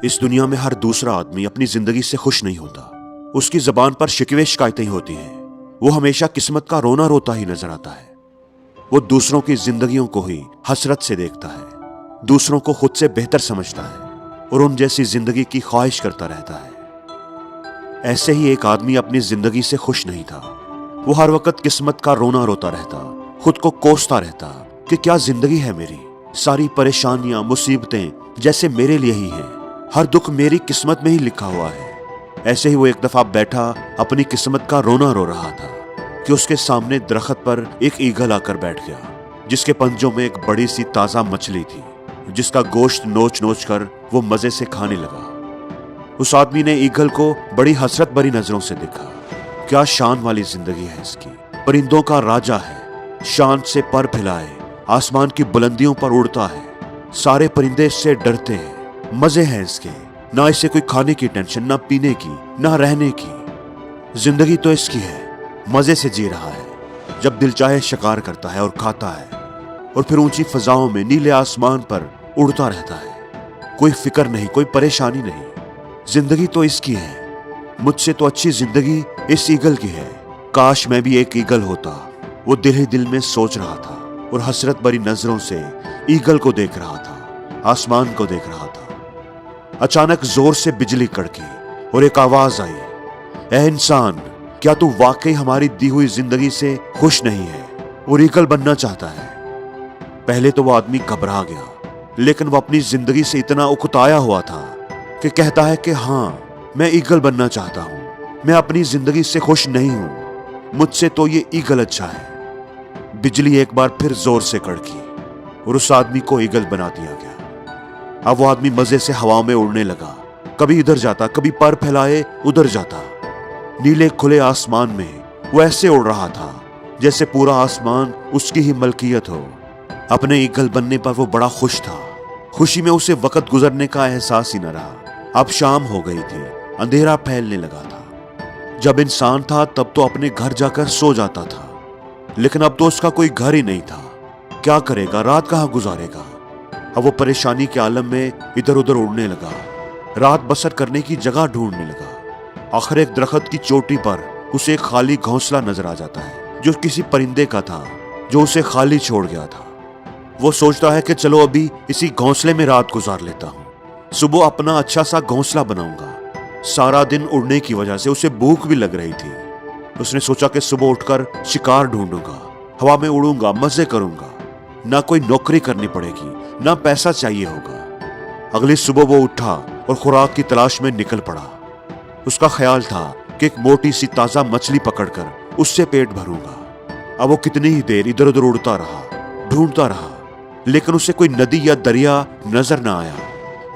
इस दुनिया में हर दूसरा आदमी अपनी जिंदगी से खुश नहीं होता। उसकी जबान पर शिकवे शिकायतें ही होती हैं। वो हमेशा किस्मत का रोना रोता ही नजर आता है। वो दूसरों की जिंदगियों को ही हसरत से देखता है, दूसरों को खुद से बेहतर समझता है और उन जैसी जिंदगी की ख्वाहिश करता रहता है। ऐसे ही एक आदमी अपनी जिंदगी से खुश नहीं था। वो हर वक्त किस्मत का रोना रोता रहता, खुद को कोसता रहता कि क्या जिंदगी है मेरी, सारी परेशानियां मुसीबतें जैसे मेरे लिए ही हैं, हर दुख मेरी किस्मत में ही लिखा हुआ है। ऐसे ही वो एक दफा बैठा अपनी किस्मत का रोना रो रहा था कि उसके सामने दरख्त पर एक ईगल आकर बैठ गया, जिसके पंजों में एक बड़ी सी ताजा मछली थी, जिसका गोश्त नोच नोच कर वो मजे से खाने लगा। उस आदमी ने ईगल को बड़ी हसरत भरी नजरों से देखा। क्या शान वाली जिंदगी है इसकी, परिंदों का राजा है, शान से पर फैलाए आसमान की बुलंदियों पर उड़ता है, सारे परिंदे इससे डरते हैं, मजे हैं इसके, ना इसे कोई खाने की टेंशन, ना पीने की, ना रहने की। जिंदगी तो इसकी है, मजे से जी रहा है, जब दिल चाहे शिकार करता है और खाता है, और फिर ऊंची फजाओं में नीले आसमान पर उड़ता रहता है। कोई फिक्र नहीं, कोई परेशानी नहीं। जिंदगी तो इसकी है, मुझसे तो अच्छी जिंदगी इस ईगल की है। काश मैं भी एक ईगल होता, वो दिल ही दिल में सोच रहा था और हसरत भरी नजरों से ईगल को देख रहा था, आसमान को देख रहा था। अचानक जोर से बिजली कड़की और एक आवाज आई, ऐ इंसान, क्या तू वाकई हमारी दी हुई जिंदगी से खुश नहीं है और ईगल बनना चाहता है? पहले तो वो आदमी घबरा गया, लेकिन वो अपनी जिंदगी से इतना उकताया हुआ था कि कहता है कि हाँ, मैं ईगल बनना चाहता हूं, मैं अपनी जिंदगी से खुश नहीं हूं, मुझसे तो ये ईगल अच्छा है। बिजली एक बार फिर जोर से कड़की और उस आदमी को ईगल बना दिया गया। अब वो आदमी मजे से हवा में उड़ने लगा, कभी इधर जाता, कभी पर फैलाए उधर जाता। नीले खुले आसमान में वो ऐसे उड़ रहा था जैसे पूरा आसमान उसकी ही मलकियत हो। अपने ईगल बनने पर वो बड़ा खुश था। खुशी में उसे वक्त गुजरने का एहसास ही न रहा। अब शाम हो गई थी, अंधेरा फैलने लगा था। जब इंसान था तब तो अपने घर जाकर सो जाता था, लेकिन अब तो उसका कोई घर ही नहीं था। क्या करेगा, रात कहाँ गुजारेगा? अब वो परेशानी के आलम में इधर उधर उड़ने लगा, रात बसर करने की जगह ढूंढने लगा। आखिर एक दरख्त की चोटी पर उसे एक खाली घोंसला नजर आ जाता है, जो किसी परिंदे का था, जो उसे खाली छोड़ गया था। वो सोचता है कि चलो अभी इसी घोंसले में रात गुजार लेता हूँ, सुबह अपना अच्छा सा घोंसला बनाऊंगा। सारा दिन उड़ने की वजह से उसे भूख भी लग रही थी। उसने सोचा कि सुबह उठकर शिकार ढूंढूंगा, हवा में उड़ूंगा, मजे करूंगा, ना कोई नौकरी करनी पड़ेगी, ना पैसा चाहिए होगा। अगली सुबह वो उठा और खुराक की तलाश में निकल पड़ा। उसका ख्याल था कि एक मोटी सी ताजा मछली पकड़कर उससे पेट भरूंगा। अब वो कितनी ही देर इधर उधर उड़ता रहा, ढूंढता रहा, लेकिन उसे कोई नदी या दरिया नजर ना आया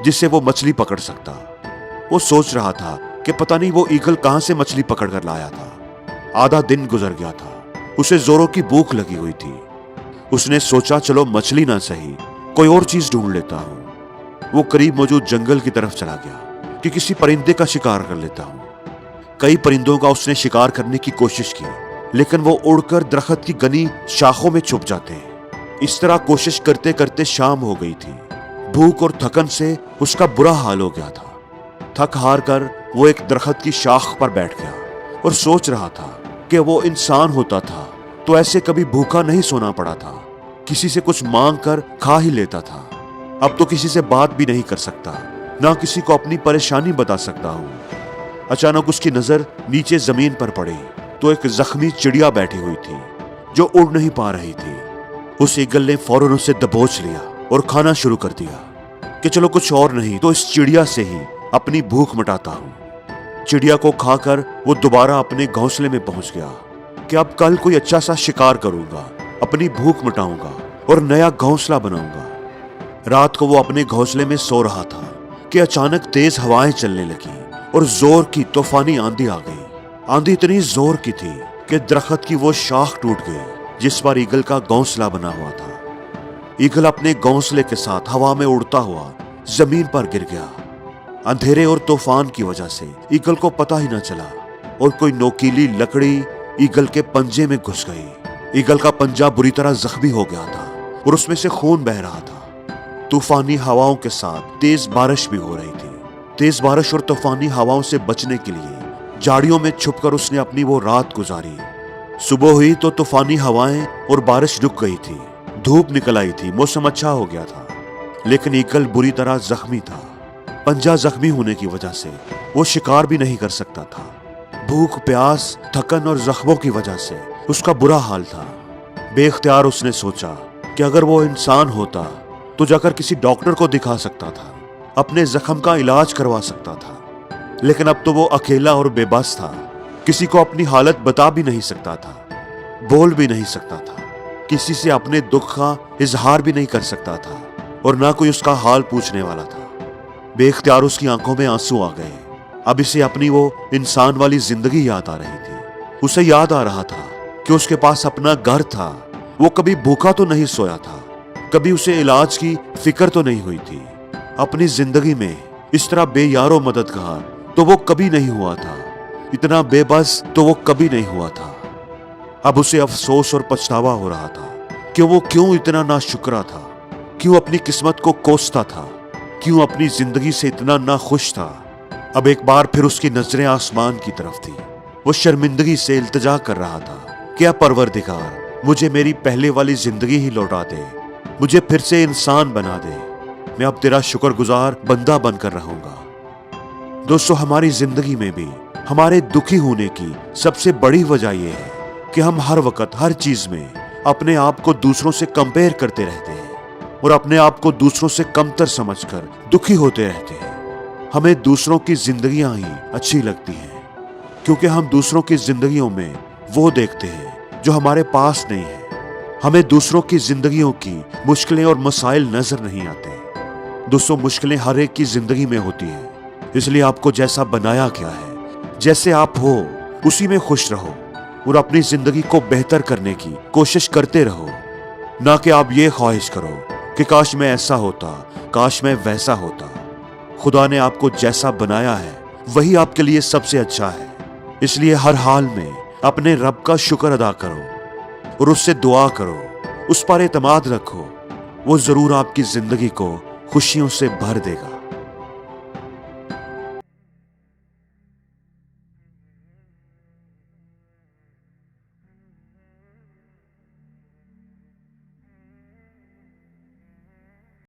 जिससे वो मछली पकड़ सकता। वो सोच रहा था कि पता नहीं वो ईगल कहां से मछली पकड़ कर लाया था। आधा दिन गुजर गया था, उसे जोरों की भूख लगी हुई थी। उसने सोचा चलो मछली ना सही, कोई और चीज ढूंढ लेता हूं। वो करीब मौजूद जंगल की तरफ चला गया कि किसी परिंदे का शिकार कर लेता हूं। कई परिंदों का उसने शिकार करने की कोशिश की, लेकिन वो उड़कर दरख्त की घनी शाखों में छुप जाते हैं। इस तरह कोशिश करते करते शाम हो गई थी। भूख और थकन से उसका बुरा हाल हो गया था। थक हार कर वो एक दरख्त की शाख पर बैठ गया और सोच रहा था कि वो इंसान होता था तो ऐसे कभी भूखा नहीं सोना पड़ा था, किसी से कुछ मांग कर खा ही लेता था। अब तो किसी से बात भी नहीं कर सकता, ना किसी को अपनी परेशानी बता सकता हूँ। अचानक उसकी नजर नीचे जमीन पर पड़ी तो एक जख्मी चिड़िया बैठी हुई थी जो उड़ नहीं पा रही थी। उस ईगल ने फौरन उसे दबोच लिया और खाना शुरू कर दिया कि चलो कुछ और नहीं तो इस चिड़िया से ही अपनी भूख मिटाता हूँ। चिड़िया को खाकर वो दोबारा अपने घोंसले में पहुंच गया कि अब कल कोई अच्छा सा शिकार करूंगा, अपनी भूख मिटाऊंगा और नया घोंसला बनाऊंगा। रात को वो अपने घोंसले में सो रहा था कि अचानक तेज हवाएं चलने लगी और जोर की तूफानी आंधी आ गई। आंधी इतनी जोर की थी कि दरख्त की वो शाख टूट गई जिस पर ईगल का घोंसला बना हुआ था। ईगल अपने घोंसले के साथ हवा में उड़ता हुआ जमीन पर गिर गया। अंधेरे और तूफान की वजह से ईगल को पता ही न चला और कोई नोकीली लकड़ी ईगल के पंजे में घुस गई। ईगल का पंजा बुरी तरह जख्मी हो गया था और उसमें से खून बह रहा था। तूफानी हवाओं के साथ तेज बारिश भी हो रही थी। तेज बारिश और तूफानी हवाओं से बचने के लिए झाड़ियों में छुपकर उसने अपनी वो रात गुजारी। सुबह हुई तो तूफानी हवाएं और बारिश रुक गई थी, धूप निकल आई थी, मौसम अच्छा हो गया था। लेकिन ईगल बुरी तरह जख्मी था। पंजा जख्मी होने की वजह से वो शिकार भी नहीं कर सकता था। भूख, प्यास, थकन और जख्मों की वजह से उसका बुरा हाल था। बेख्तियार उसने सोचा कि अगर वो इंसान होता तो जाकर किसी डॉक्टर को दिखा सकता था, अपने जख्म का इलाज करवा सकता था। लेकिन अब तो वो अकेला और बेबस था, किसी को अपनी हालत बता भी नहीं सकता था, बोल भी नहीं सकता था, किसी से अपने दुख का इजहार भी नहीं कर सकता था और ना कोई उसका हाल पूछने वाला था। बेख्तियार उसकी आंखों में आंसू आ गए। अब इसे अपनी वो इंसान वाली जिंदगी याद आ रही थी। उसे याद आ रहा था कि उसके पास अपना घर था, वो कभी भूखा तो नहीं सोया था, कभी उसे इलाज की फिक्र तो नहीं हुई थी। अपनी जिंदगी में इस तरह बेयारो मददगार तो वो कभी नहीं हुआ था, इतना बेबस तो वो कभी नहीं हुआ था। अब उसे अफसोस और पछतावा हो रहा था कि वो क्यों इतना नाशुक्रा था, क्यों अपनी किस्मत को कोसता था, क्यों अपनी जिंदगी से इतना नाखुश था। अब एक बार फिर उसकी नजरें आसमान की तरफ थी। वो शर्मिंदगी से इल्तिजा कर रहा था, क्या परवरदिगार, मुझे मेरी पहले वाली जिंदगी ही लौटा दे, मुझे फिर से इंसान बना दे, मैं अब तेरा शुक्रगुजार बंदा बनकर रहूंगा। दोस्तों, हमारी जिंदगी में भी हमारे दुखी होने की सबसे बड़ी वजह यह है कि हम हर वक्त हर चीज में अपने आप को दूसरों से कंपेयर करते रहते हैं और अपने आप को दूसरों से कमतर समझकर दुखी होते रहते हैं। हमें दूसरों की जिंदगियां ही अच्छी लगती हैं क्योंकि हम दूसरों की जिंदगियों में वो देखते हैं जो हमारे पास नहीं है। हमें दूसरों की जिंदगियों की मुश्किलें और मसाइल नजर नहीं आते। दोस्तों, मुश्किलें हर एक की जिंदगी में होती हैं, इसलिए आपको जैसा बनाया गया है, जैसे आप हो उसी में खुश रहो और अपनी जिंदगी को बेहतर करने की कोशिश करते रहो, ना कि आप ये ख्वाहिश करो कि काश मैं ऐसा होता, काश मैं वैसा होता। खुदा ने आपको जैसा बनाया है वही आपके लिए सबसे अच्छा है, इसलिए हर हाल में अपने रब का शुक्र अदा करो और उससे दुआ करो, उस पर एतमाद रखो, वो जरूर आपकी जिंदगी को खुशियों से भर देगा।